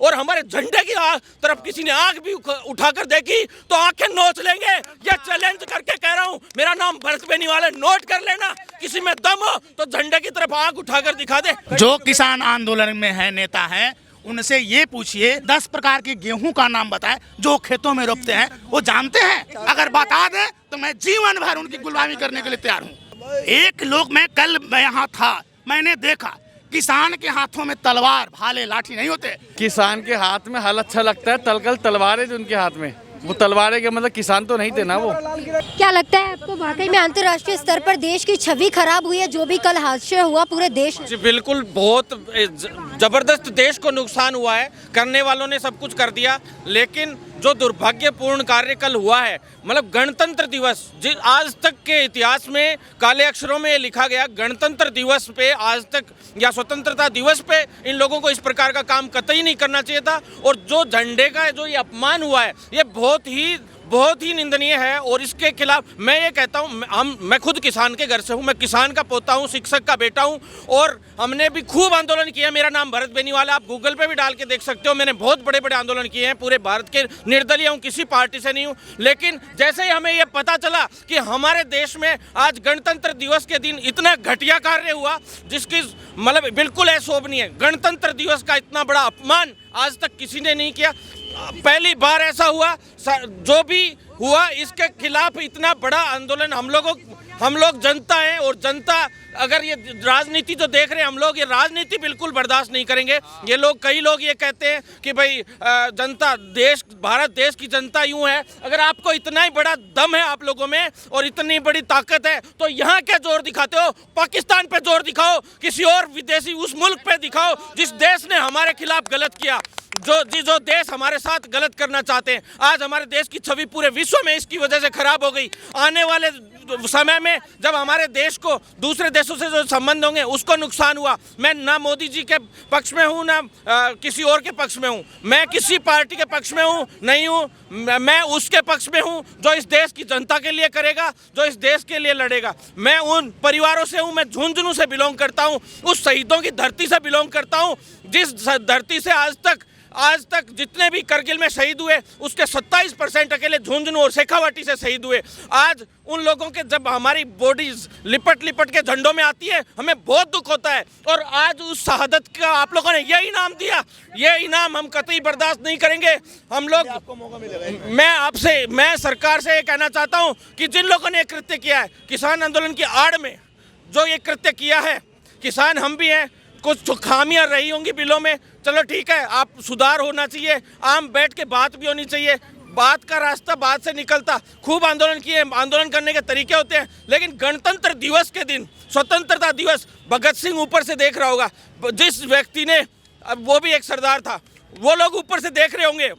और हमारे झंडे की तरफ किसी ने आंख भी उठाकर देखी तो आंखें नोच लेंगे। ये चैलेंज करके कह रहा हूँ, मेरा नाम भरत बेनीवाल है, नोट कर लेना। किसी में दम हो तो झंडे की तरफ आंख उठाकर दिखा दे। जो किसान आंदोलन में है नेता है, उनसे ये पूछिए 10 प्रकार के गेहूं का नाम बताए जो खेतों में रोपते हैं, वो जानते हैं? अगर बता दें तो मैं जीवन भर उनकी गुलामी करने के लिए तैयार हूँ। एक लोग, मैं कल यहाँ था, मैंने देखा किसान के हाथों में तलवार, भाले, लाठी नहीं होते। किसान के हाथ में हल अच्छा लगता है, तलकल तलवार है जो उनके हाथ में, वो तलवार है कि मतलब किसान तो नहीं थे ना वो। क्या लगता है आपको वाकई में अंतर्राष्ट्रीय स्तर पर देश की छवि खराब हुई है जो भी कल हादसा हुआ पूरे देश में? जी बिल्कुल, बहुत जबरदस्त देश को नुकसान हुआ है। करने वालों ने सब कुछ कर दिया, लेकिन जो दुर्भाग्यपूर्ण कार्य कल हुआ है, मतलब गणतंत्र दिवस, आज तक के इतिहास में काले अक्षरों में लिखा गया, गणतंत्र दिवस पे आज तक या स्वतंत्रता दिवस पे इन लोगों को इस प्रकार का काम कतई नहीं करना चाहिए था। और जो झंडे का जो ये अपमान हुआ है, ये बहुत ही निंदनीय है। और इसके खिलाफ मैं ये कहता हूँ, मैं खुद किसान के घर से हूँ, मैं किसान का पोता हूँ, शिक्षक का बेटा हूँ, और हमने भी खूब आंदोलन किया। मेरा नाम भरत बेनीवाल है, आप गूगल पे भी डाल के देख सकते हो। मैंने बहुत बड़े बड़े आंदोलन किए हैं, पूरे भारत के, निर्दलीय हूँ, किसी पार्टी से नहीं हूँ। लेकिन जैसे ही हमें ये पता चला कि हमारे देश में आज गणतंत्र दिवस के दिन इतना घटिया कार्य हुआ जिसकी मतलब बिल्कुल अशोभनीय, गणतंत्र दिवस का इतना बड़ा अपमान आज तक किसी ने नहीं किया। पहली बार ऐसा हुआ। जो भी हुआ इसके खिलाफ इतना बड़ा आंदोलन, हम लोग जनता हैं, और जनता अगर ये राजनीति जो देख रहे हैं हम लोग, ये राजनीति बिल्कुल बर्दाश्त नहीं करेंगे। ये लोग, कई लोग ये कहते हैं कि भाई जनता, देश, भारत देश की जनता यूं है। अगर आपको इतना ही बड़ा दम है आप लोगों में और इतनी बड़ी ताकत है तो यहाँ क्या जोर दिखाते हो? पाकिस्तान पे जोर दिखाओ, किसी और विदेशी उस मुल्क पे दिखाओ जिस देश ने हमारे खिलाफ गलत किया, जो देश हमारे साथ गलत करना चाहते हैं। आज हमारे देश की छवि पूरे विश्व में इसकी वजह से खराब हो गई। आने वाले समय में जब हमारे देश को दूसरे देशों से जो संबंध होंगे उसको नुकसान हुआ। मैं ना मोदी जी के पक्ष में हूँ, ना किसी और के पक्ष में हूँ। मैं किसी पार्टी के पक्ष में हूँ नहीं हूँ, मैं उसके पक्ष में हूँ जो इस देश की जनता के लिए करेगा, जो इस देश के लिए लड़ेगा। मैं उन परिवारों से हूँ, मैं झुंझुनू से बिलोंग करता हूँ, उस शहीदों की धरती से बिलोंग करता हूँ जिस धरती से आज तक जितने भी करगिल में शहीद हुए उसके 27% अकेले झुंझुनू और शेखावाटी से शहीद हुए। आज उन लोगों के जब हमारी बॉडीज लिपट के झंडों में आती है हमें बहुत दुख होता है। और आज उस शहादत का आप लोगों ने ये इनाम दिया, ये इनाम हम कतई बर्दाश्त नहीं करेंगे। हम लोग, मैं सरकार से ये कहना चाहता हूँ कि जिन लोगों ने कृत्य किया है, किसान आंदोलन की आड़ में जो ये कृत्य किया है, किसान हम भी हैं, कुछ खामियां रही होंगी बिलों में, चलो ठीक है, आप सुधार होना चाहिए, आम बैठ के बात भी होनी चाहिए, बात का रास्ता बात से निकलता। खूब आंदोलन किए, आंदोलन करने के तरीके होते हैं, लेकिन गणतंत्र दिवस के दिन, स्वतंत्रता दिवस, भगत सिंह ऊपर से देख रहा होगा, जिस व्यक्ति ने, वो भी एक सरदार था, वो लोग ऊपर से देख रहे होंगे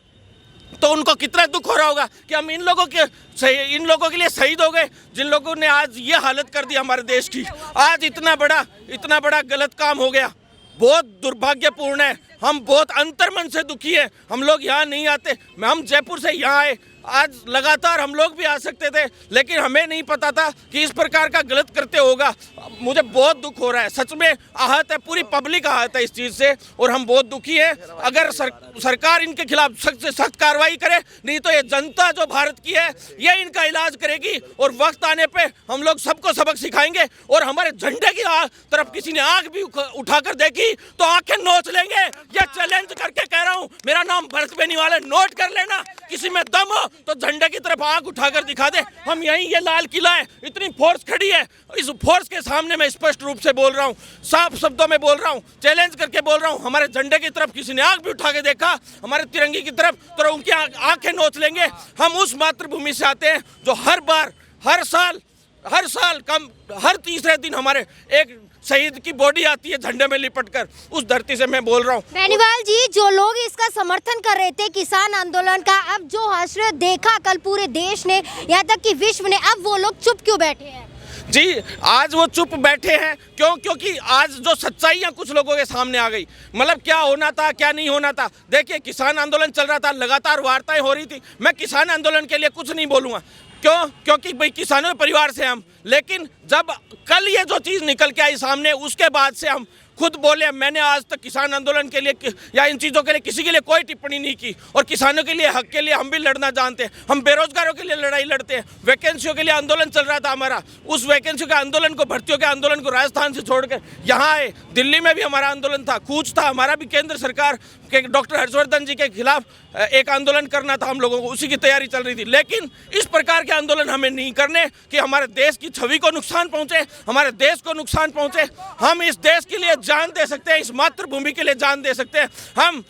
तो उनको कितना दुख हो रहा होगा कि हम इन लोगों के लिए शहीद हो गए, जिन लोगों ने आज ये हालत कर दी हमारे देश की। आज इतना बड़ा गलत काम हो गया, बहुत दुर्भाग्यपूर्ण है। हम बहुत अंतर्मन से दुखी है। हम लोग यहाँ नहीं आते, हम जयपुर से यहाँ आए, आज लगातार हम लोग भी आ सकते थे, लेकिन हमें नहीं पता था कि इस प्रकार का गलत करते होगा। मुझे बहुत दुख हो रहा है, सच में आहत है, पूरी पब्लिक आहत है इस चीज़ से, और हम बहुत दुखी है। अगर सरकार इनके खिलाफ सख्त से सख्त कार्रवाई करे, नहीं तो ये जनता जो भारत की है ये इनका इलाज करेगी, और वक्त आने पे हम लोग सबको सबक सिखाएंगे। और हमारे झंडे की तरफ किसी ने आंख भी उठाकर देखी तो आंखें नोच लेंगे। ये चैलेंज करके कह रहा हूँ, मेरा नाम भरत बेनीवाल है, नोट कर लेना। किसी में दम हो तो झंडे की तरफ आंख उठाकर दिखा दे। हम यहीं, ये लाल किला है, इतनी फोर्स खड़ी है, इस फोर्स के सामने मैं स्पष्ट रूप से बोल रहा हूँ, साफ शब्दों में बोल रहा हूँ, चैलेंज करके बोल रहा हूँ। हमारे झंडे की तरफ किसी ने आंख भी उठा के देखा, हमारे तिरंगे की तरफ, तो उनकी आंखें नोच लेंगे। हम उस मातृभूमि से आते हैं जो हर साल हर तीसरे दिन हमारे एक शहीद की बॉडी आती है झंडे में लिपटकर। उस धरती से मैं बोल रहा हूँ। बेनीवाल जी, जो लोग इसका समर्थन कर रहे थे किसान आंदोलन का, अब जो हादसा देखा कल पूरे देश ने, यहाँ तक कि विश्व ने, अब वो लोग चुप क्यों बैठे हैं? जी, आज वो चुप बैठे हैं क्योंकि आज जो सच्चाइयाँ कुछ लोगों के सामने आ गई, मतलब क्या होना था क्या नहीं होना था। देखिए, किसान आंदोलन चल रहा था, लगातार वार्ताएं हो रही थी। मैं किसान आंदोलन के लिए कुछ नहीं बोलूँगा, क्योंकि भाई किसानों के परिवार से हम, लेकिन जब कल ये जो चीज़ निकल के आई सामने, उसके बाद से हम खुद बोले मैंने आज तक किसान आंदोलन के लिए या इन चीज़ों के लिए किसी के लिए कोई टिप्पणी नहीं की, और किसानों के लिए हक के लिए हम भी लड़ना जानते हैं, हम बेरोजगारों के लिए लड़ाई लड़ते हैं। वैकेंसियों के लिए आंदोलन चल रहा था हमारा, उस वैकेंसियों के आंदोलन को, भर्तियों के आंदोलन को राजस्थान से छोड़कर यहाँ आए। दिल्ली में भी हमारा आंदोलन था, कूच था हमारा भी, केंद्र सरकार के डॉक्टर हर्षवर्धन जी के खिलाफ एक आंदोलन करना था हम लोगों को, उसी की तैयारी चल रही थी। लेकिन इस प्रकार के आंदोलन हमें नहीं करने कि हमारे देश की छवि को नुकसान पहुंचे, हमारे देश को नुकसान पहुंचे। हम इस देश के लिए जान दे सकते हैं, इस मातृभूमि के लिए जान दे सकते हैं। हम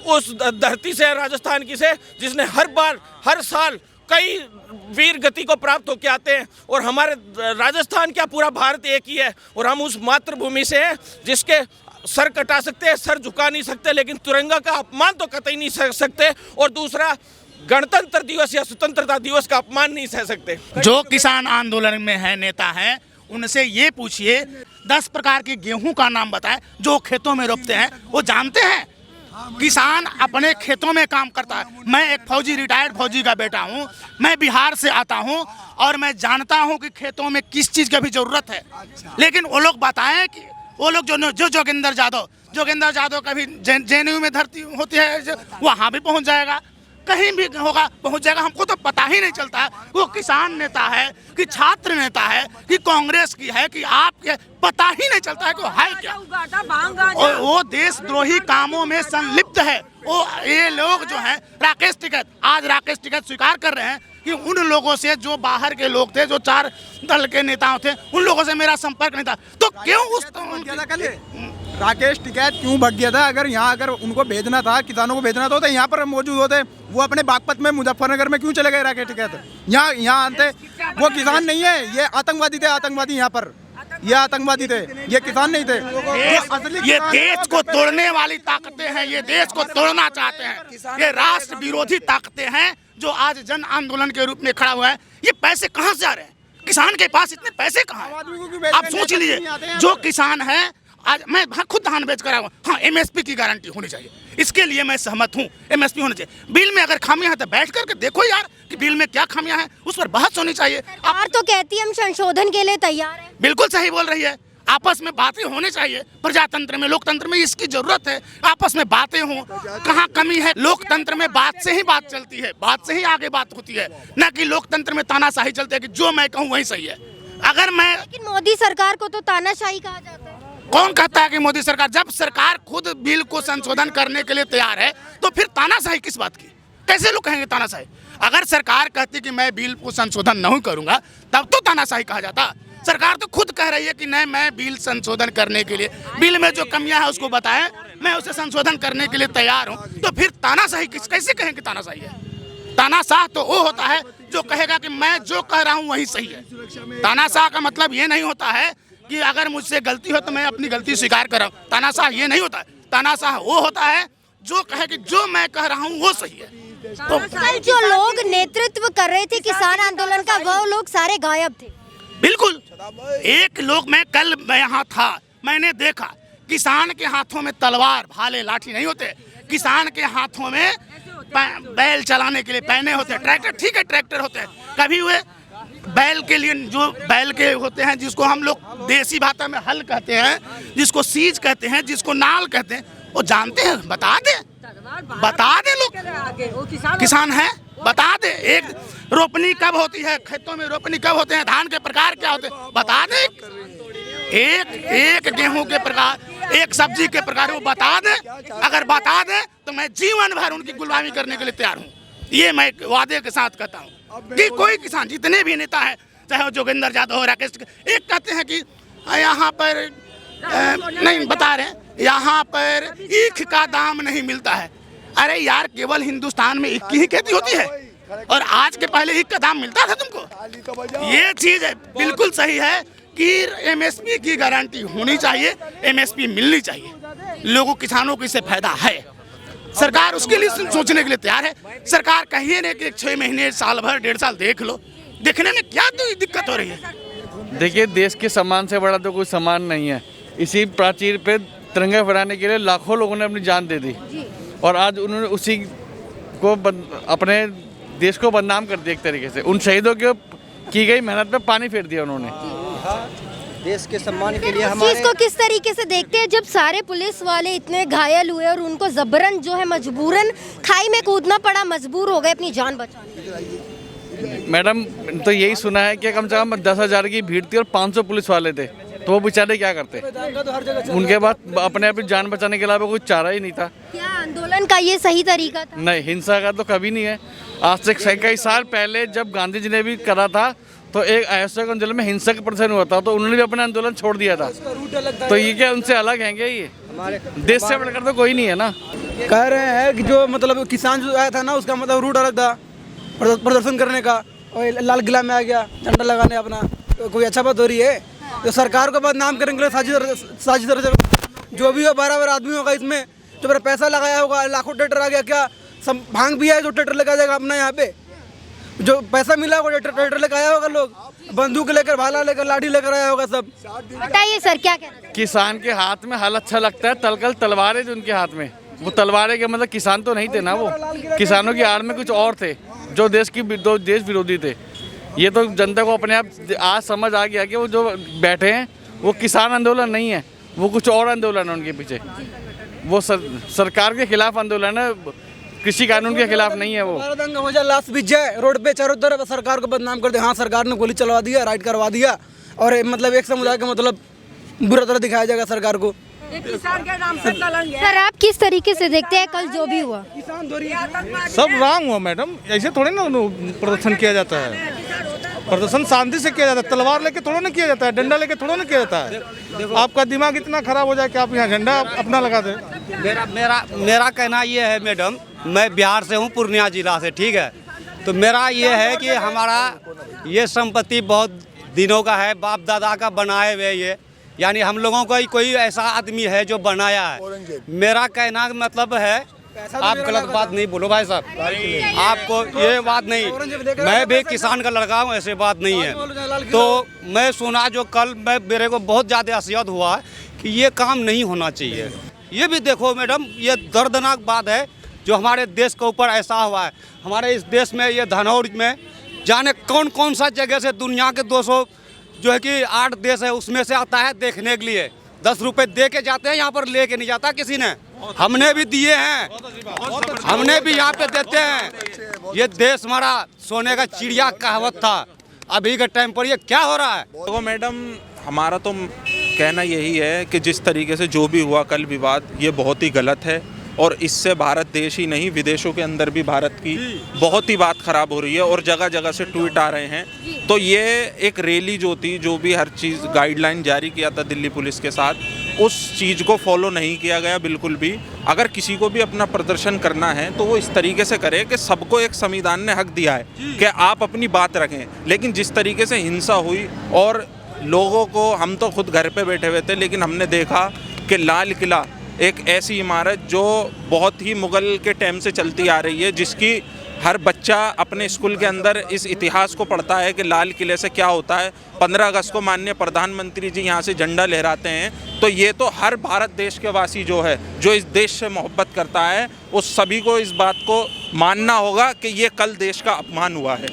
उस धरती से, राजस्थान की से, जिसने हर साल कई वीर गति को प्राप्त होकर आते हैं, और हमारे राजस्थान क्या पूरा भारत एक ही है, और हम उस मातृभूमि से हैं जिसके सर कटा सकते हैं, सर झुका नहीं सकते, लेकिन तिरंगा का अपमान तो कतई नहीं सह सकते, और दूसरा गणतंत्र दिवस या स्वतंत्रता दिवस का अपमान नहीं सह सकते। जो किसान आंदोलन में है, नेता हैं, उनसे ये पूछिए 10 प्रकार के गेहूं का नाम बताएं जो खेतों में रोपते हैं। वो जानते हैं किसान अपने खेतों में काम करता है। मैं एक फौजी, रिटायर्ड फौजी का बेटा हूँ, मैं बिहार से आता हूँ और मैं जानता हूँ कि खेतों में किस चीज़ की भी ज़रूरत है। लेकिन वो लोग बताएं कि वो लोग जो जोगेंद्र यादव कभी जेएनयू में भर्ती होती है, वहाँ भी पहुँच जाएगा, कहीं भी होगा पहुंच जाएगा, हमको तो पता ही नहीं चलता है वो किसान नेता है कि छात्र नेता है कि कांग्रेस की है कि आपके, पता ही नहीं चलता है कि वो है क्या। और वो देशद्रोही कामों में संलिप्त है। वो ये लोग जो हैं, राकेश टिकैत स्वीकार कर रहे हैं कि उन लोगों से जो बाहर के लोग थे, जो 4 दल के नेताओं थे, उन लोगों से मेरा संपर्क नहीं था। तो क्यों उस राकेश टिकैत क्यों भाग गया था? अगर उनको भेजना था, किसानों को भेजना था, तो यहाँ पर मौजूद होते। वो अपने बागपत में, मुजफ्फरनगर में क्यों चले गए राकेश टिकैत? यहाँ आते। वो किसान नहीं है, ये आतंकवादी थे। आतंकवादी यहाँ पर ये आतंकवादी थे, ये किसान नहीं थे। ये देश को तोड़ने वाली ताकतें हैं, ये देश को तोड़ना चाहते हैं, ये राष्ट्र विरोधी ताकतें हैं जो आज जन आंदोलन के रूप में खड़ा हुआ है। ये पैसे कहाँ से आ रहे हैं? किसान के पास इतने पैसे कहाँ हैं? आप सोच लीजिए, जो किसान है आज, मैं खुद धान बेच कर आया हूँ। हाँ, एमएसपी की गारंटी होनी चाहिए, इसके लिए मैं सहमत हूँ। एमएसपी होनी चाहिए। बिल में अगर खामियां हैं तो बैठ करके देखो यार कि बिल में क्या खामियां हैं, उस पर बहस होनी चाहिए। सरकार तो कहती है हम संशोधन के लिए तैयार हैं। बिल्कुल सही बोल रही है, आपस में बातें होनी चाहिए। प्रजातंत्र में, लोकतंत्र में इसकी जरूरत है, आपस में बातें हों। कहाँ कमी है? लोकतंत्र में बात से ही बात चलती है, बात से ही आगे बात होती है, न कि लोकतंत्र में तानाशाही चलती है कि जो मैं कहूँ वही सही है। अगर मैं, लेकिन मोदी सरकार को तो तानाशाही कहा जाता है। कौन कहता है कि मोदी सरकार? जब सरकार खुद बिल को संशोधन करने के लिए तैयार है तो फिर तानाशाही किस बात की? कैसे लोग कहेंगे तानाशाही? अगर सरकार कहती कि मैं बिल को संशोधन नहीं करूंगा तब तो तानाशाही कहा जाता। सरकार तो खुद कह रही है कि नहीं, मैं बिल संशोधन करने के लिए, बिल में जो कमियां हैं उसको बताएं, मैं उसे संशोधन करने के लिए तैयार हूँ। तो फिर तानाशाही कैसे कहेंगे तानाशाही है? तानाशाह तो वो होता है जो कहेगा कि मैं जो कह रहा हूँ वही सही है। तानाशाह का मतलब ये नहीं होता है कि अगर मुझसे गलती हो तो मैं अपनी गलती स्वीकार कर रहा हूँ। तानाशाह ये नहीं होता है। तानाशाह वो होता है जो कहे कि जो मैं कह रहा हूँ वो सही है। तो कल जो लोग नेतृत्व कर रहे थे किसान आंदोलन का, वो लोग सारे गायब थे। बिल्कुल, एक लोग, मैं कल यहाँ था, मैंने देखा किसान के हाथों में तलवार, भाले, लाठी नहीं होते। किसान के हाथों में बैल चलाने के लिए पहने होते हैं, ट्रैक्टर, ठीक है ट्रैक्टर होते हैं। कभी हुए बैल के लिए, जो बैल के होते हैं, जिसको हम लोग देसी भाषा में हल कहते हैं, जिसको सीज कहते हैं, जिसको नाल कहते हैं, वो जानते हैं? बता दे लोग किसान है, बता दे। एक रोपनी कब होती है, खेतों में रोपनी कब होते हैं, धान के प्रकार क्या होते हैं, बता दे। एक गेहूं के प्रकार, एक सब्जी के प्रकार, वो बता दे। अगर बता दे तो मैं जीवन भर उनकी गुलामी करने के लिए तैयार हूँ। ये मैं वादे के साथ कहता हूँ कि कोई किसान, जितने भी नेता हैं, चाहे वो जोगेंद्र यादव हो, राकेश, एक कहते हैं कि यहाँ पर नहीं बता रहे, यहाँ पर ईख का दाम नहीं मिलता है। अरे यार, केवल हिंदुस्तान में ईख की ही खेती होती है, और आज के पहले ईख का दाम मिलता था तुमको? ये चीज है, बिल्कुल सही है कि एमएसपी की गारंटी होनी चाहिए, एमएसपी मिलनी चाहिए। लोगों, किसानों को इससे फायदा है। सरकार उसके लिए सोचने के लिए तैयार है। सरकार कहिए ना कि 6 महीने, साल भर, 1.5 साल देख लो, देखने में क्या दिक्कत हो रही है? देखिए, देश के सम्मान से बड़ा तो कोई सम्मान नहीं है। इसी प्राचीर पे तिरंगा फहराने के लिए लाखों लोगों ने अपनी जान दे दी, और आज उन्होंने उसी को अपने देश को बदनाम कर दिया एक तरीके से। उन शहीदों की गई मेहनत पे पानी फेर दिया उन्होंने। देश के सम्मान के लिए इस हमारे चीज को किस तरीके से देखते हैं जब सारे पुलिस वाले इतने घायल हुए और उनको जबरन जो है मजबूरन खाई में कूदना पड़ा, मजबूर हो गए अपनी जान बचाने? मैडम तो यही सुना है कि कम से कम 10,000 की भीड़ थी और 500 पुलिस वाले थे, तो वो बेचारे क्या करते? उनके बाद अपने अपनी जान बचाने के अलावा कोई चारा ही नहीं था। क्या आंदोलन का ये सही तरीका था? नहीं, हिंसा का तो कभी नहीं है। आज से कई साल पहले जब गांधी जी ने भी करा था तो एक अहिंसक आंदोलन में हिंसक प्रदर्शन हुआ था, तो उन्होंने भी अपना आंदोलन छोड़ दिया था। तो ये क्या उनसे अलग हैं क्या? ये देश से बढ़कर तो कोई नहीं है ना। कह रहे हैं कि जो मतलब किसान जो आया था ना, उसका मतलब रूट अलग था प्रदर्शन करने का, और लाल किला में आ गया झंडा लगाने अपना। तो कोई अच्छा बात हो रही है? तो सरकार को बदनाम करने के लिए साजिश जो भी हो, 12 आदमी होगा इसमें, जो मेरा पैसा लगाया होगा, लाखों ट्रैक्टर आ गया, क्या सब भांग भी है जो ट्रैक्टर लेकर जाएगा अपना यहाँ पे, जो पैसा मिला होगा ट्रैक्टर लेकर आया होगा, लोग बंदूक लेकर, भाला लेकर, लाठी लेकर आया होगा सब। बताइए सर, क्या कहना चाहते किसान के हाथ में हल अच्छा लगता है, तलकल तलवारें जो उनके हाथ में, वो तलवारें के मतलब किसान तो नहीं थे ना, वो किसानों की आड़ में कुछ और थे जो देश विरोधी थे। ये तो जनता को अपने आप आज समझ आ गया कि वो जो बैठे हैं वो किसान आंदोलन नहीं है, वो कुछ और आंदोलन है उनके पीछे। वो सरकार के खिलाफ आंदोलन है, कृषि कानून के खिलाफ नहीं है। वो दंगा हो जाए, लाश बिछ जाए रोड पे, चारों तरफ सरकार को बदनाम कर दे, हाँ सरकार ने गोली चलवा दिया, राइट करवा दिया, और मतलब एक समुदाय का मतलब बुरा तरह दिखाया जाएगा सरकार को। सर, आप किस तरीके से देखते हैं कल जो भी हुआ? सब रॉन्ग हुआ मैडम, ऐसे थोड़े ना प्रदर्शन किया जाता है। प्रदर्शन शांति से किया जाता है, तलवार लेके थोड़ा ना किया जाता है, डंडा लेके थोड़ा ना किया जाता है। आपका दिमाग इतना खराब हो जाए कि आप यहाँ झंडा अपना लगा दें। मेरा कहना ये है मैडम, मैं बिहार से हूँ, पूर्णिया जिला से, ठीक है। तो मेरा ये है कि हमारा ये संपत्ति बहुत दिनों का है, बाप दादा का बनाए हुए, ये यानी हम लोगों का ही कोई ऐसा आदमी है जो बनाया है। मेरा कहना मतलब है, आप गलत बात नहीं बोलो भाई साहब, आपको ये बात नहीं, मैं भी किसान का लड़का हूँ, ऐसे बात नहीं है। तो मैं सुना जो कल मेरे को बहुत ज़्यादा असह्य हुआ कि ये काम नहीं होना चाहिए। ये भी देखो मैडम, ये दर्दनाक बात है जो हमारे देश के ऊपर ऐसा हुआ है। हमारे इस देश में ये धनौर में जाने कौन कौन सा जगह से दुनिया के 200 जो है कि 8 देश है, उसमें से आता है देखने के लिए। 10 रुपए दे के जाते हैं, यहाँ पर लेके नहीं जाता किसी ने, हमने भी दिए हैं, हमने भी यहाँ पे देते हैं। ये देश हमारा सोने का चिड़िया कहावत था, अभी के टाइम पर ये क्या हो रहा है? तो मैडम, हमारा तो कहना यही है कि जिस तरीके से जो भी हुआ कल विवाद, ये बहुत ही गलत है, और इससे भारत देश ही नहीं, विदेशों के अंदर भी भारत की बहुत ही बात ख़राब हो रही है, और जगह जगह से ट्वीट आ रहे हैं। तो ये एक रैली जो थी, जो भी हर चीज़ गाइडलाइन जारी किया था दिल्ली पुलिस के साथ, उस चीज़ को फॉलो नहीं किया गया बिल्कुल भी। अगर किसी को भी अपना प्रदर्शन करना है तो वो इस तरीके से करे कि सबको एक संविधान ने हक दिया है कि आप अपनी बात रखें। लेकिन जिस तरीके से हिंसा हुई, और लोगों को, हम तो खुद घर पे बैठे हुए थे, लेकिन हमने देखा कि लाल किला एक ऐसी इमारत जो बहुत ही मुग़ल के टाइम से चलती आ रही है, जिसकी हर बच्चा अपने स्कूल के अंदर इस इतिहास को पढ़ता है कि लाल किले से क्या होता है। 15 अगस्त को माननीय प्रधानमंत्री जी यहाँ से झंडा लहराते हैं। तो ये तो हर भारत देश के वासी जो है, जो इस देश से मोहब्बत करता है, उस सभी को इस बात को मानना होगा कि ये कल देश का अपमान हुआ है।